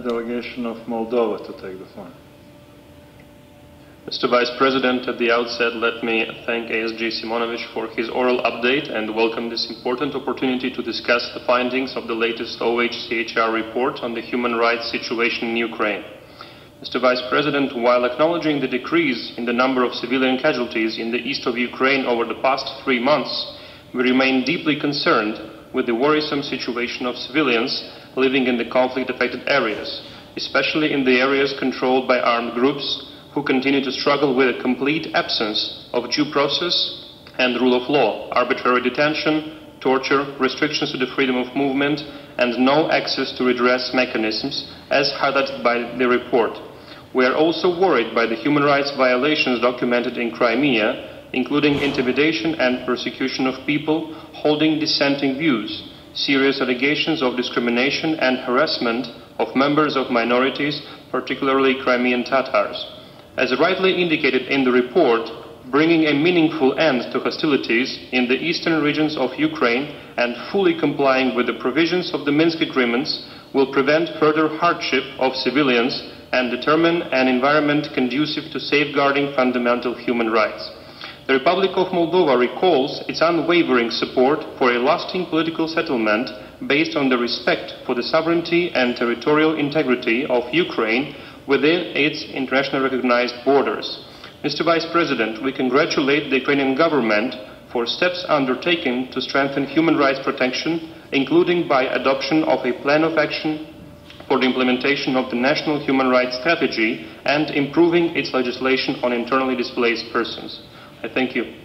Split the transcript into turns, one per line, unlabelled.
delegation of Moldova to take the floor.
Mr. Vice President, at the outset, let me thank ASG Simonovic for his oral update and welcome this important opportunity to discuss the findings of the latest OHCHR report on the human rights situation in Ukraine. Mr. Vice President, while acknowledging the decrease in the number of civilian casualties in the east of Ukraine over the past 3 months, we remain deeply concerned with the worrisome situation of civilians living in the conflict-affected areas, especially in the areas controlled by armed groups who continue to struggle with a complete absence of due process and rule of law, arbitrary detention, torture, restrictions to the freedom of movement, and no access to redress mechanisms, as highlighted by the report. We are also worried by the human rights violations documented in Crimea, including intimidation and persecution of people holding dissenting views, serious allegations of discrimination and harassment of members of minorities, particularly Crimean Tatars. As rightly indicated in the report, bringing a meaningful end to hostilities in the eastern regions of Ukraine and fully complying with the provisions of the Minsk agreements will prevent further hardship of civilians and determine an environment conducive to safeguarding fundamental human rights. The Republic of Moldova recalls its unwavering support for a lasting political settlement based on the respect for the sovereignty and territorial integrity of Ukraine within its internationally recognized borders. Mr. Vice President, we congratulate the Ukrainian government for steps undertaken to strengthen human rights protection, including by adoption of a plan of action for the implementation of the National Human Rights Strategy and improving its legislation on internally displaced persons. I thank you.